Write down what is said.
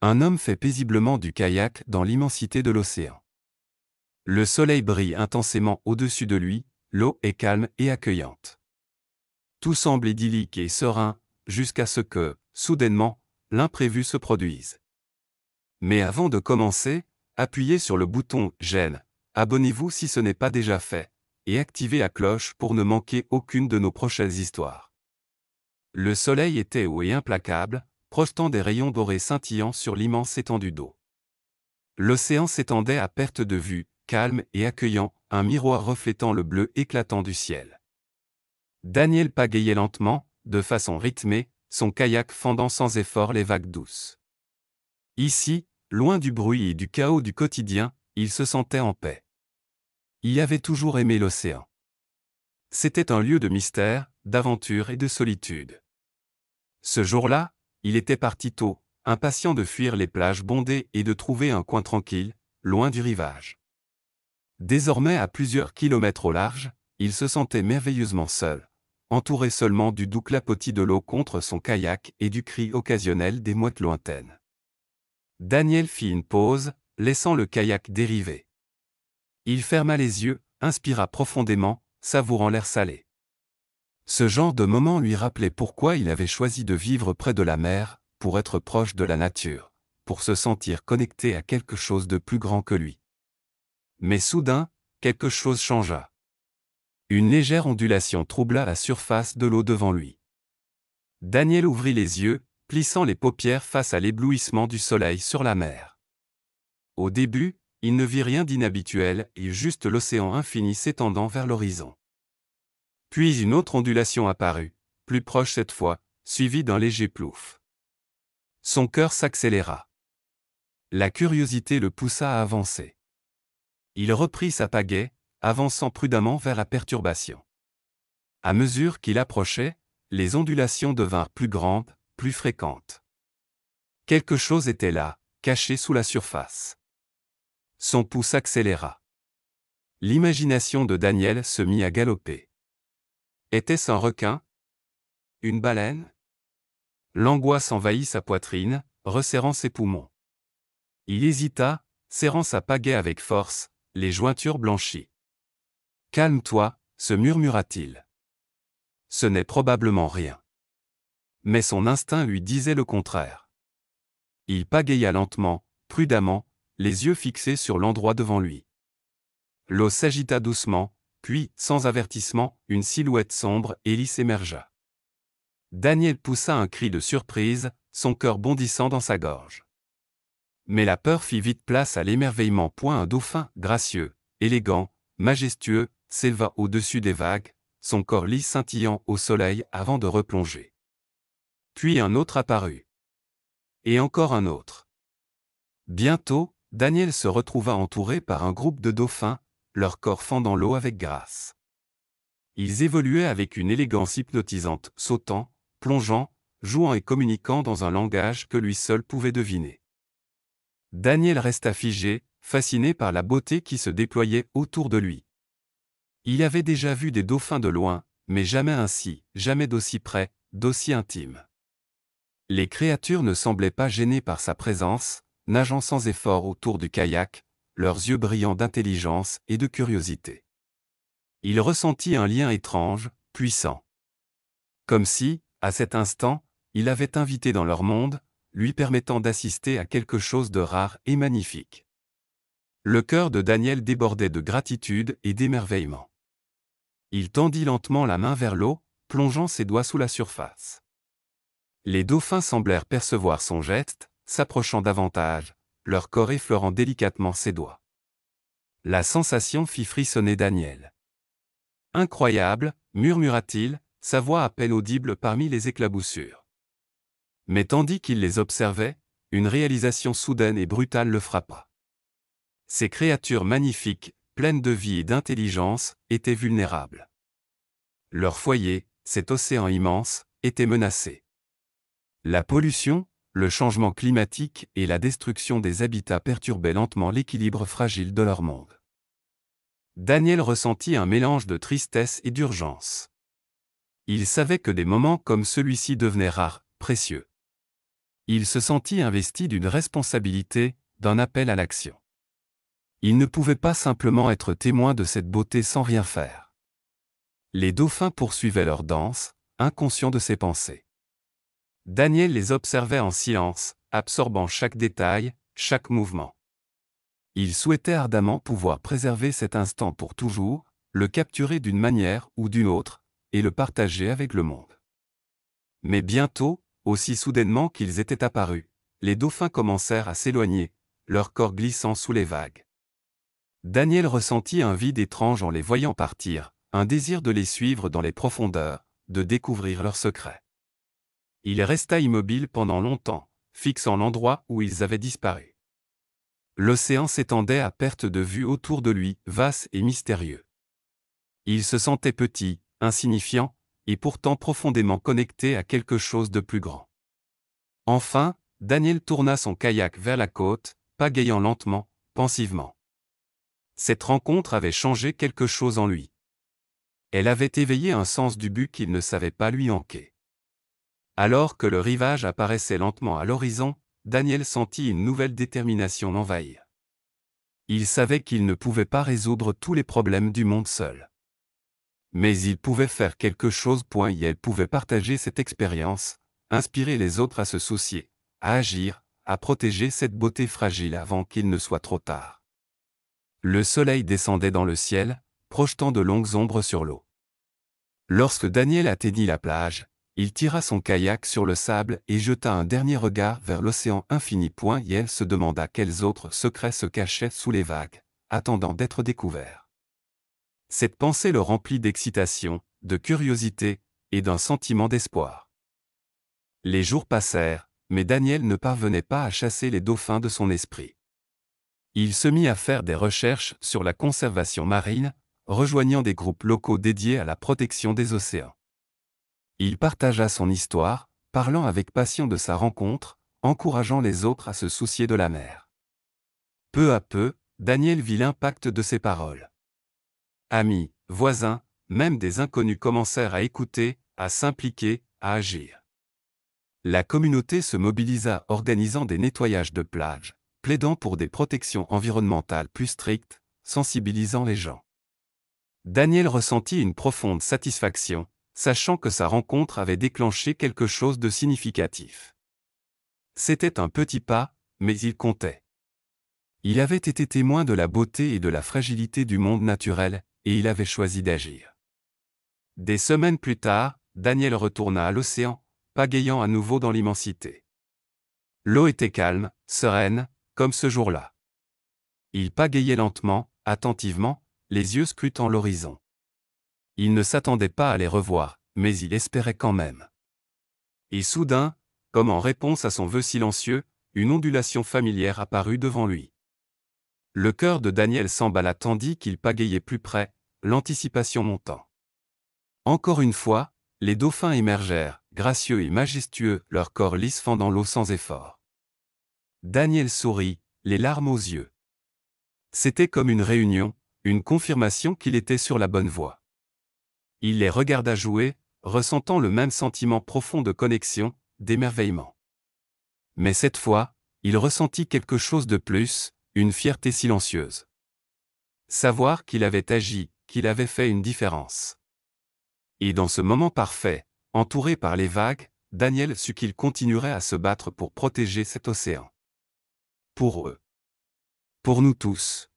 Un homme fait paisiblement du kayak dans l'immensité de l'océan. Le soleil brille intensément au-dessus de lui, l'eau est calme et accueillante. Tout semble idyllique et serein, jusqu'à ce que, soudainement, l'imprévu se produise. Mais avant de commencer, appuyez sur le bouton « J'aime », abonnez-vous si ce n'est pas déjà fait, et activez la cloche pour ne manquer aucune de nos prochaines histoires. Le soleil était haut et implacable, projetant des rayons dorés scintillants sur l'immense étendue d'eau. L'océan s'étendait à perte de vue, calme et accueillant, un miroir reflétant le bleu éclatant du ciel. Daniel pagayait lentement, de façon rythmée, son kayak fendant sans effort les vagues douces. Ici, loin du bruit et du chaos du quotidien, il se sentait en paix. Il avait toujours aimé l'océan. C'était un lieu de mystère, d'aventure et de solitude. Ce jour-là, il était parti tôt, impatient de fuir les plages bondées et de trouver un coin tranquille, loin du rivage. Désormais à plusieurs kilomètres au large, il se sentait merveilleusement seul, entouré seulement du doux clapotis de l'eau contre son kayak et du cri occasionnel des mouettes lointaines. Daniel fit une pause, laissant le kayak dériver. Il ferma les yeux, inspira profondément, savourant l'air salé. Ce genre de moment lui rappelait pourquoi il avait choisi de vivre près de la mer, pour être proche de la nature, pour se sentir connecté à quelque chose de plus grand que lui. Mais soudain, quelque chose changea. Une légère ondulation troubla la surface de l'eau devant lui. Daniel ouvrit les yeux, plissant les paupières face à l'éblouissement du soleil sur la mer. Au début, il ne vit rien d'inhabituel et juste l'océan infini s'étendant vers l'horizon. Puis une autre ondulation apparut, plus proche cette fois, suivie d'un léger plouf. Son cœur s'accéléra. La curiosité le poussa à avancer. Il reprit sa pagaie, avançant prudemment vers la perturbation. À mesure qu'il approchait, les ondulations devinrent plus grandes, plus fréquentes. Quelque chose était là, caché sous la surface. Son pouls s'accéléra. L'imagination de Daniel se mit à galoper. Était-ce un requin? Une baleine? L'angoisse envahit sa poitrine, resserrant ses poumons. Il hésita, serrant sa pagaie avec force, les jointures blanchies. « Calme-toi », se murmura-t-il. Ce n'est probablement rien. Mais son instinct lui disait le contraire. Il pagaya lentement, prudemment, les yeux fixés sur l'endroit devant lui. L'eau s'agita doucement, puis, sans avertissement, une silhouette sombre et lisse émergea. Daniel poussa un cri de surprise, son cœur bondissant dans sa gorge. Mais la peur fit vite place à l'émerveillement. Un dauphin, gracieux, élégant, majestueux, s'éleva au-dessus des vagues, son corps lisse scintillant au soleil avant de replonger. Puis un autre apparut. Et encore un autre. Bientôt, Daniel se retrouva entouré par un groupe de dauphins, leur corps fendant l'eau avec grâce. Ils évoluaient avec une élégance hypnotisante, sautant, plongeant, jouant et communiquant dans un langage que lui seul pouvait deviner. Daniel resta figé, fasciné par la beauté qui se déployait autour de lui. Il avait déjà vu des dauphins de loin, mais jamais ainsi, jamais d'aussi près, d'aussi intime. Les créatures ne semblaient pas gênées par sa présence, nageant sans effort autour du kayak, leurs yeux brillants d'intelligence et de curiosité. Il ressentit un lien étrange, puissant. Comme si, à cet instant, il l'avait invité dans leur monde, lui permettant d'assister à quelque chose de rare et magnifique. Le cœur de Daniel débordait de gratitude et d'émerveillement. Il tendit lentement la main vers l'eau, plongeant ses doigts sous la surface. Les dauphins semblèrent percevoir son geste, s'approchant davantage, leur corps effleurant délicatement ses doigts. La sensation fit frissonner Daniel. « Incroyable », murmura-t-il, sa voix à peine audible parmi les éclaboussures. Mais tandis qu'il les observait, une réalisation soudaine et brutale le frappa. Ces créatures magnifiques, pleines de vie et d'intelligence, étaient vulnérables. Leur foyer, cet océan immense, était menacé. La pollution, le changement climatique et la destruction des habitats perturbaient lentement l'équilibre fragile de leur monde. Daniel ressentit un mélange de tristesse et d'urgence. Il savait que des moments comme celui-ci devenaient rares, précieux. Il se sentit investi d'une responsabilité, d'un appel à l'action. Il ne pouvait pas simplement être témoin de cette beauté sans rien faire. Les dauphins poursuivaient leur danse, inconscients de ses pensées. Daniel les observait en silence, absorbant chaque détail, chaque mouvement. Il souhaitait ardemment pouvoir préserver cet instant pour toujours, le capturer d'une manière ou d'une autre, et le partager avec le monde. Mais bientôt, aussi soudainement qu'ils étaient apparus, les dauphins commencèrent à s'éloigner, leur corps glissant sous les vagues. Daniel ressentit un vide étrange en les voyant partir, un désir de les suivre dans les profondeurs, de découvrir leurs secrets. Il resta immobile pendant longtemps, fixant l'endroit où ils avaient disparu. L'océan s'étendait à perte de vue autour de lui, vaste et mystérieux. Il se sentait petit, insignifiant, et pourtant profondément connecté à quelque chose de plus grand. Enfin, Daniel tourna son kayak vers la côte, pagayant lentement, pensivement. Cette rencontre avait changé quelque chose en lui. Elle avait éveillé un sens du but qu'il ne savait pas lui manquer. Alors que le rivage apparaissait lentement à l'horizon, Daniel sentit une nouvelle détermination l'envahir. Il savait qu'il ne pouvait pas résoudre tous les problèmes du monde seul. Mais il pouvait faire quelque chose. Et elle pouvait partager cette expérience, inspirer les autres à se soucier, à agir, à protéger cette beauté fragile avant qu'il ne soit trop tard. Le soleil descendait dans le ciel, projetant de longues ombres sur l'eau. Lorsque Daniel atteignit la plage, il tira son kayak sur le sable et jeta un dernier regard vers l'océan infini. Et elle se demanda quels autres secrets se cachaient sous les vagues, attendant d'être découverts. Cette pensée le remplit d'excitation, de curiosité et d'un sentiment d'espoir. Les jours passèrent, mais Daniel ne parvenait pas à chasser les dauphins de son esprit. Il se mit à faire des recherches sur la conservation marine, rejoignant des groupes locaux dédiés à la protection des océans. Il partagea son histoire, parlant avec passion de sa rencontre, encourageant les autres à se soucier de la mer. Peu à peu, Daniel vit l'impact de ses paroles. Amis, voisins, même des inconnus commencèrent à écouter, à s'impliquer, à agir. La communauté se mobilisa organisant des nettoyages de plages, plaidant pour des protections environnementales plus strictes, sensibilisant les gens. Daniel ressentit une profonde satisfaction, sachant que sa rencontre avait déclenché quelque chose de significatif. C'était un petit pas, mais il comptait. Il avait été témoin de la beauté et de la fragilité du monde naturel, et il avait choisi d'agir. Des semaines plus tard, Daniel retourna à l'océan, pagayant à nouveau dans l'immensité. L'eau était calme, sereine, comme ce jour-là. Il pagayait lentement, attentivement, les yeux scrutant l'horizon. Il ne s'attendait pas à les revoir, mais il espérait quand même. Et soudain, comme en réponse à son vœu silencieux, une ondulation familière apparut devant lui. Le cœur de Daniel s'emballa tandis qu'il pagayait plus près, l'anticipation montant. Encore une fois, les dauphins émergèrent, gracieux et majestueux, leur corps lisse fendant l'eau sans effort. Daniel sourit, les larmes aux yeux. C'était comme une réunion, une confirmation qu'il était sur la bonne voie. Il les regarda jouer, ressentant le même sentiment profond de connexion, d'émerveillement. Mais cette fois, il ressentit quelque chose de plus, une fierté silencieuse. Savoir qu'il avait agi, qu'il avait fait une différence. Et dans ce moment parfait, entouré par les vagues, Daniel sut qu'il continuerait à se battre pour protéger cet océan. Pour eux. Pour nous tous.